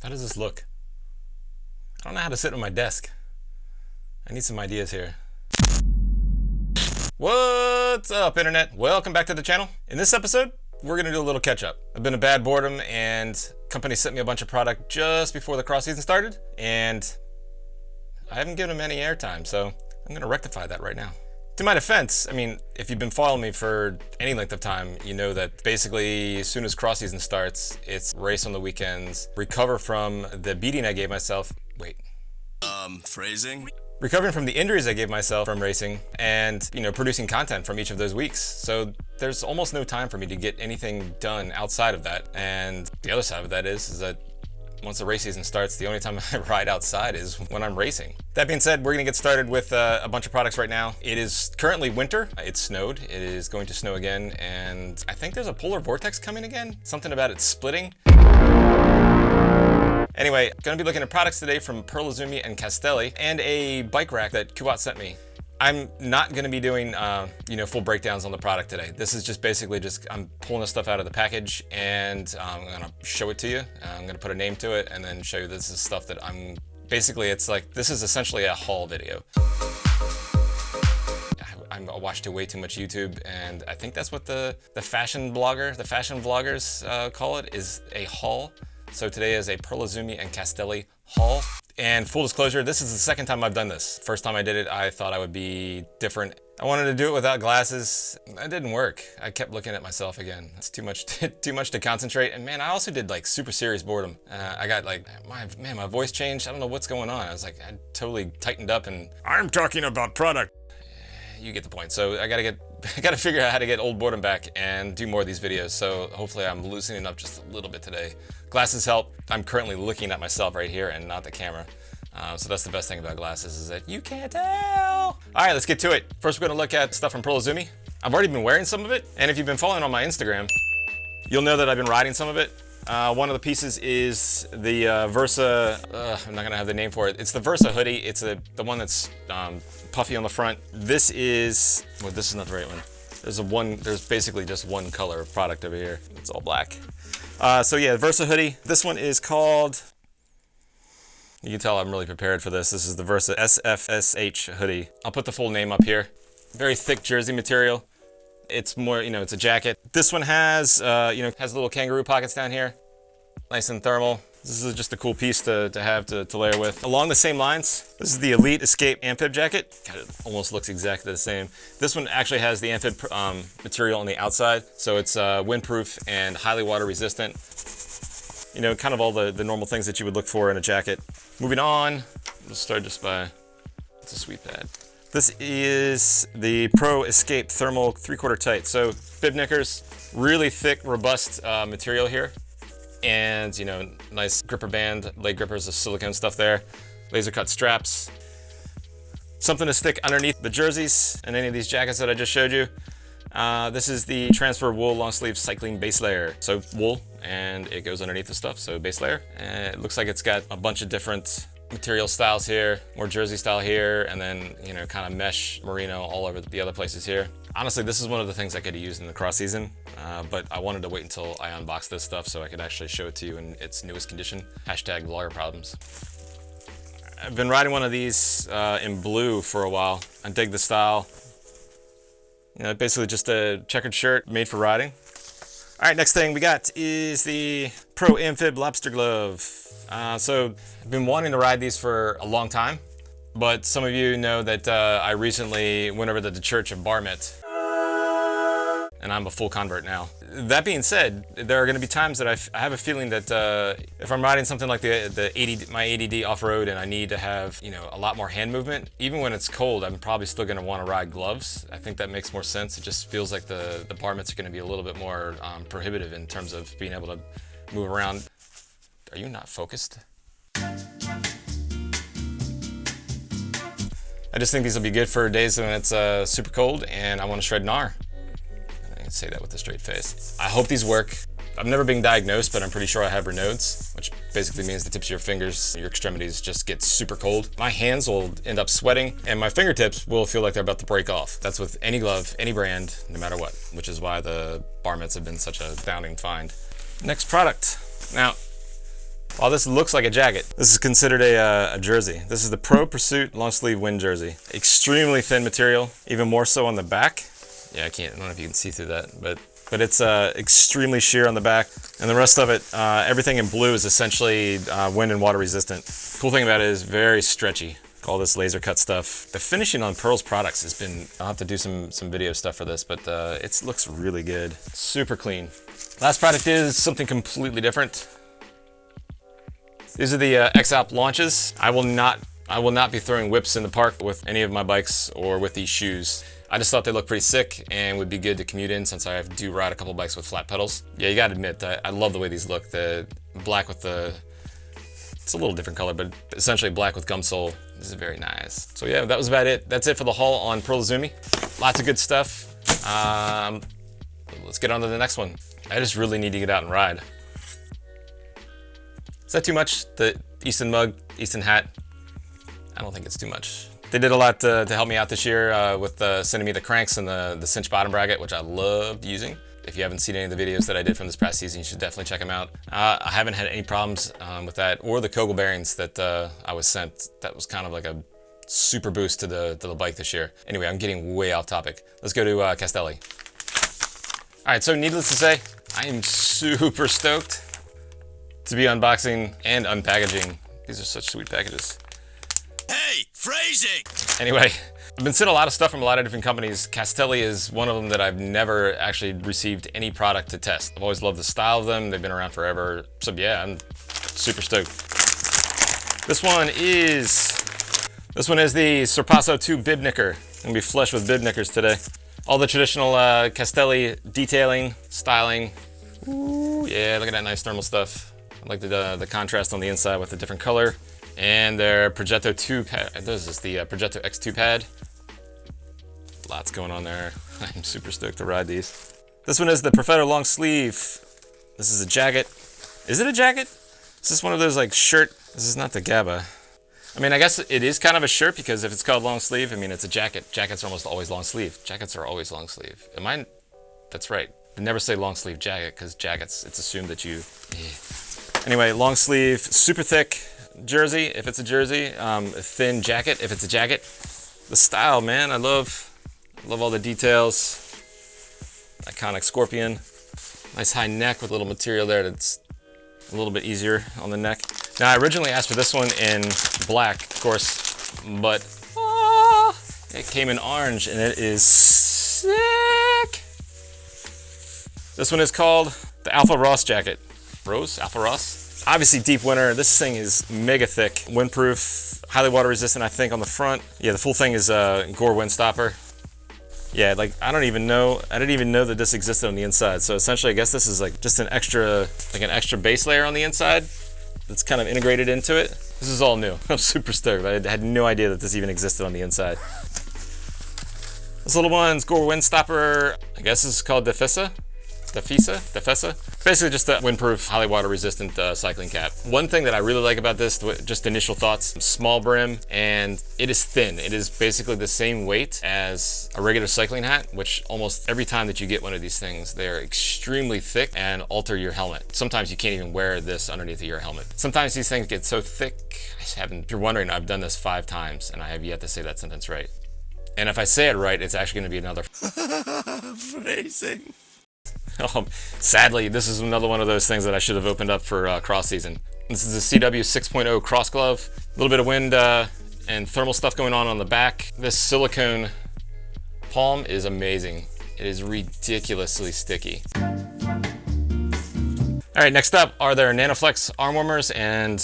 How does this look? I don't know how to sit at my desk. I need some ideas here. What's up, internet? Welcome back to the channel. In this episode, we're gonna do a little catch up. I've been a bad boredom and company sent me a bunch of product just before the cross season started, and I haven't given them any airtime, so I'm gonna rectify that right now. To my defense, I mean, if you've been following me for any length of time, you know that basically as soon as cross season starts, it's race on the weekends, recover from the beating I gave myself. Phrasing? Recovering from the injuries I gave myself from racing and, producing content from each of those weeks. So there's almost no time for me to get anything done outside of that. And the other side of that is that once the race season starts, the only time I ride outside is when I'm racing. That being said, we're gonna get started with a bunch of products right now. It is currently winter. It snowed. It is going to snow again. And I think there's a polar vortex coming again. Something about it splitting. Anyway, gonna be looking at products today from P.R.O, Izumi, and Castelli, and a bike rack that Kuat sent me. I'm not gonna be doing, full breakdowns on the product today. This is just basically I'm pulling the stuff out of the package and I'm gonna show it to you. I'm gonna put a name to it and then show you this is stuff that this is essentially a haul video. I watched way too much YouTube, and I think that's what the fashion vloggers call it, is a haul. So today is a P.R.O, Izumi, and Castelli haul. And full disclosure, this is the second time I've done this. First time I did it, I thought I would be different. I wanted to do it without glasses. That didn't work. I kept looking at myself again. It's too much to concentrate. And man, I also did super serious boredom. I got my voice changed. I don't know what's going on. I totally tightened up, and I'm talking about product. You get the point. So I gotta figure out how to get old boredom back and do more of these videos. So hopefully I'm loosening up just a little bit today. Glasses help. I'm currently looking at myself right here and not the camera. So that's the best thing about glasses, is that you can't tell. All right, let's get to it. First, we're gonna look at stuff from P.R.O Izumi. I've already been wearing some of it, and if you've been following on my Instagram, you'll know that I've been riding some of it. One of the pieces is the Versa, I'm not gonna have the name for it. It's the Versa hoodie. It's the one that's puffy on the front. This is not the right one. There's basically just one color of product over here. It's all black. So yeah, Versa hoodie. This one is called, you can tell I'm really prepared for this. This is the Versa SFSH hoodie. I'll put the full name up here. Very thick jersey material. It's more, it's a jacket. This one has, has little kangaroo pockets down here. Nice and thermal. This is just a cool piece to have to layer with. Along the same lines, this is the Elite Escape AMFIB jacket. God, it almost looks exactly the same. This one actually has the AMFIB material on the outside, so it's windproof and highly water resistant. Kind of all the normal things that you would look for in a jacket. Moving on, we'll start just by, it's a sweet pad. This is the P.R.O Escape Thermal 3/4 tight. So bib knickers, really thick, robust material here. And, nice gripper band, leg grippers, the silicone stuff there. Laser cut straps. Something to stick underneath the jerseys and any of these jackets that I just showed you. This is the transfer wool long sleeve cycling base layer. So wool, and it goes underneath the stuff, so base layer. And it looks like it's got a bunch of different material styles here, more jersey style here, and then, kind of mesh merino all over the other places here. Honestly, this is one of the things I could have used in the cross season, but I wanted to wait until I unboxed this stuff so I could actually show it to you in its newest condition. Hashtag vlogger problems. I've been riding one of these in blue for a while. I dig the style. Basically just a checkered shirt made for riding. All right, next thing we got is the P.R.O AMFIB lobster glove. So I've been wanting to ride these for a long time, but some of you know that I recently went over to the Church of Barmet, and I'm a full convert now. That being said, there are going to be times that I have a feeling that if I'm riding something like my ADD off-road and I need to have a lot more hand movement, even when it's cold, I'm probably still going to want to ride gloves. I think that makes more sense. It just feels like the Barmets are going to be a little bit more prohibitive in terms of being able to move around. Are you not focused? I just think these will be good for days when it's super cold and I want to shred gnar. I can say that with a straight face. I hope these work. I've never been diagnosed, but I'm pretty sure I have Raynaud's, which basically means the tips of your fingers, your extremities just get super cold. My hands will end up sweating and my fingertips will feel like they're about to break off. That's with any glove, any brand, no matter what, which is why the Barmets have been such a astounding find. Next product. Now, While this looks like a jacket, this is considered a jersey. This is the Pro Pursuit long sleeve wind jersey. Extremely thin material, even more so on the back. Yeah, I don't know if you can see through that, but it's extremely sheer on the back. And the rest of it, everything in blue is essentially wind and water resistant. Cool thing about it is very stretchy. All this laser cut stuff. The finishing on Pearl's products has been, I'll have to do some video stuff for this, but it looks really good. Super clean. Last product is something completely different. These are the X-Alp launches. I will not be throwing whips in the park with any of my bikes or with these shoes. I just thought they looked pretty sick and would be good to commute in since I do ride a couple bikes with flat pedals. Yeah, you gotta admit, I love the way these look. The black with it's a little different color, but essentially black with gum sole. This is very nice. So yeah, that was about it. That's it for the haul on P.R.O Izumi. Lots of good stuff. Let's get on to the next one. I just really need to get out and ride. Is that too much? The Easton mug, Easton hat? I don't think it's too much. They did a lot to help me out this year with sending me the cranks and the cinch bottom bracket, which I loved using. If you haven't seen any of the videos that I did from this past season, you should definitely check them out. I haven't had any problems with that or the Kogel bearings that I was sent. That was kind of like a super boost to the bike this year. Anyway, I'm getting way off topic. Let's go to Castelli. All right, so needless to say, I am super stoked to be unboxing and unpackaging. These are such sweet packages. Hey, phrasing! Anyway, I've been sent a lot of stuff from a lot of different companies. Castelli is one of them that I've never actually received any product to test. I've always loved the style of them. They've been around forever. So yeah, I'm super stoked. This one is the Sorpasso 2 bib knicker. I'm gonna be flush with bib knickers today. All the traditional Castelli detailing, styling. Ooh, yeah, look at that nice thermal stuff. I like the contrast on the inside with the different color. And their Progetto 2 pad. This is the Progetto X2 pad. Lots going on there. I'm super stoked to ride these. This one is the Perfetto long sleeve. This is a jacket. Is it a jacket? Is this one of those like shirt? This is not the GABA. I mean, I guess it is kind of a shirt because if it's called long sleeve, I mean, it's a jacket. Jackets are almost always long sleeve. Jackets are always long sleeve. Am I? That's right. They never say long sleeve jacket because jackets, it's assumed that you... Yeah. Anyway, long sleeve, super thick jersey if it's a jersey, a thin jacket if it's a jacket. The style, man, I love all the details. Iconic scorpion. Nice high neck with a little material there that's a little bit easier on the neck. Now, I originally asked for this one in black, of course, but it came in orange and it is sick. This one is called the Alpha Ross jacket. Alpha Ross? Obviously deep winter. This thing is mega thick, windproof, highly water resistant, I think, on the front. Yeah, the full thing is Gore wind stopper. Yeah, like I didn't even know that this existed on the inside. So essentially, I guess this is like just an extra base layer on the inside that's kind of integrated into it. This is all new. I'm super stoked. I had no idea that this even existed on the inside. This little one's Gore wind stopper. I guess this is called Defesa. Basically just a windproof, highly water resistant cycling cap. One thing that I really like about this, just initial thoughts, small brim, and it is thin. It is basically the same weight as a regular cycling hat, which almost every time that you get one of these things, they're extremely thick and alter your helmet. Sometimes you can't even wear this underneath your helmet. Sometimes these things get so thick, if you're wondering, I've done this 5 times and I have yet to say that sentence right. And if I say it right, it's actually gonna be another phrasing. Oh, sadly, this is another one of those things that I should have opened up for cross season. This is the CW 6.0 cross glove. A little bit of wind and thermal stuff going on the back. This silicone palm is amazing. It is ridiculously sticky. All right, next up are their Nanoflex arm warmers and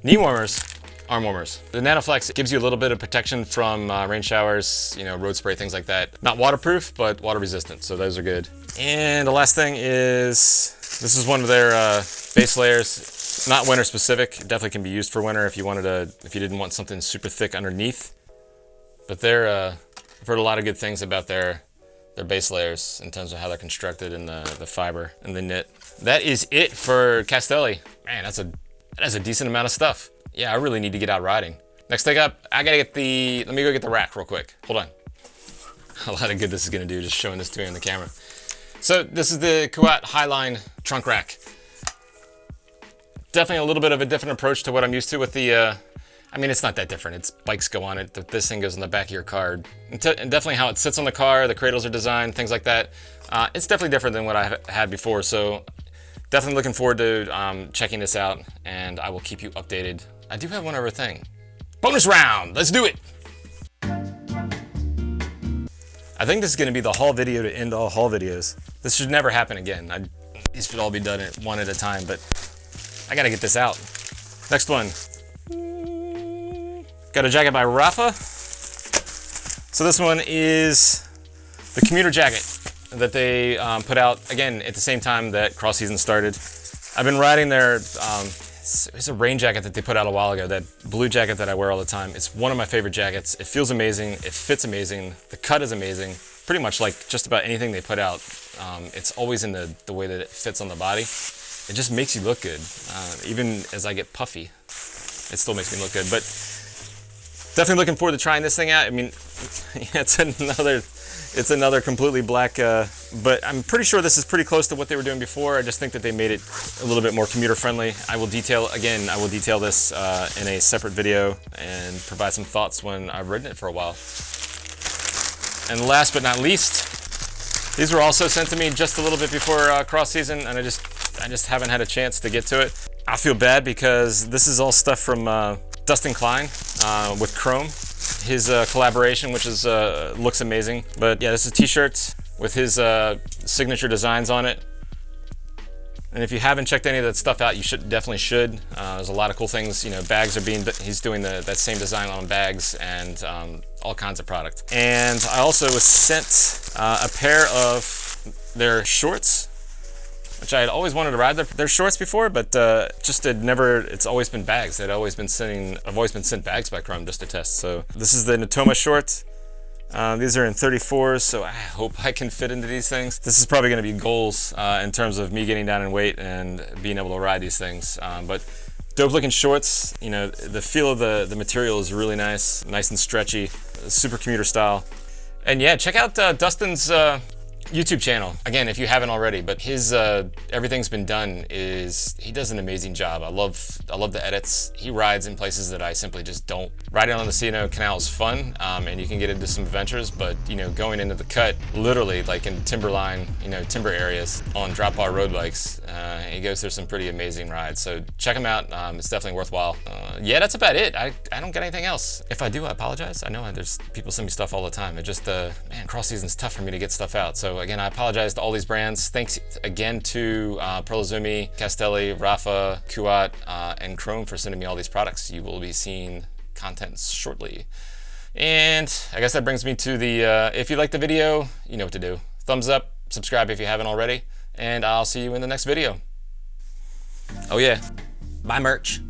knee warmers. Arm warmers. The Nanoflex gives you a little bit of protection from rain showers, road spray, things like that. Not waterproof, but water resistant, so those are good. And the last thing is, this is one of their base layers. Not winter specific, it definitely can be used for winter if you didn't want something super thick underneath. But I've heard a lot of good things about their base layers in terms of how they're constructed and the fiber and the knit. That is it for Castelli. Man, that's a decent amount of stuff. Yeah, I really need to get out riding. Next thing up, let me go get the rack real quick. Hold on. A lot of good this is gonna do, just showing this to you in the camera. So this is the Kuat Highline trunk rack. Definitely a little bit of a different approach to what I'm used to with the, I mean, it's not that different. It's bikes go on it. This thing goes in the back of your car. And definitely how it sits on the car, the cradles are designed, things like that. It's definitely different than what I've had before. So definitely looking forward to checking this out, and I will keep you updated. I do have one other thing. Bonus round, let's do it. I think this is gonna be the haul video to end all haul videos. This should never happen again. These should all be done at one at a time, but I gotta get this out. Next one. Got a jacket by Rapha. So this one is the commuter jacket that they put out, again, at the same time that cross season started. I've been riding their, it's a rain jacket that they put out a while ago, that blue jacket that I wear all the time. It's one of my favorite jackets. It feels amazing, it fits amazing, the cut is amazing. Pretty much like just about anything they put out, it's always in the way that it fits on the body. It just makes you look good. Even as I get puffy, it still makes me look good. But definitely looking forward to trying this thing out. I mean, it's another completely black, but I'm pretty sure this is pretty close to what they were doing before. I just think that they made it a little bit more commuter friendly. I will detail this in a separate video and provide some thoughts when I've ridden it for a while. And last but not least, these were also sent to me just a little bit before cross season, and I just haven't had a chance to get to it. I feel bad because this is all stuff from Dustin Klein with Chrome, his collaboration, which is looks amazing. But yeah, this is t-shirts with his signature designs on it. And if you haven't checked any of that stuff out, you definitely should. There's a lot of cool things. You know, bags are he's doing that same design on bags and all kinds of product. And I also was sent a pair of their shorts, which I had always wanted to ride their shorts before, but it's always been bags. I've always been sent bags by Chrome just to test. So this is the Natoma short. These are in 34s, so I hope I can fit into these things. This is probably gonna be goals in terms of me getting down in weight and being able to ride these things. But dope looking shorts, you know, the feel of the material is really nice and stretchy, super commuter style. And yeah, check out Dustin's YouTube channel, again, if you haven't already, but his everything's been done he does an amazing job. I love the edits. He rides in places that I simply just don't. Riding on the C&O Canal is fun, and you can get into some adventures, but you know, going into the cut, literally like in timberline, you know, timber areas on drop bar road bikes, he goes through some pretty amazing rides. So check him out. It's definitely worthwhile. Yeah, that's about it. I don't got anything else. If I do, I apologize. I know there's people send me stuff all the time. It just man, cross season's tough for me to get stuff out. So again, I apologize to all these brands. Thanks again to P.R.O, Izumi, Castelli, Rapha, Kuat, and Chrome for sending me all these products. You will be seeing content shortly. And I guess that brings me to the, if you liked the video, you know what to do. Thumbs up, subscribe if you haven't already, and I'll see you in the next video. Oh yeah, buy merch.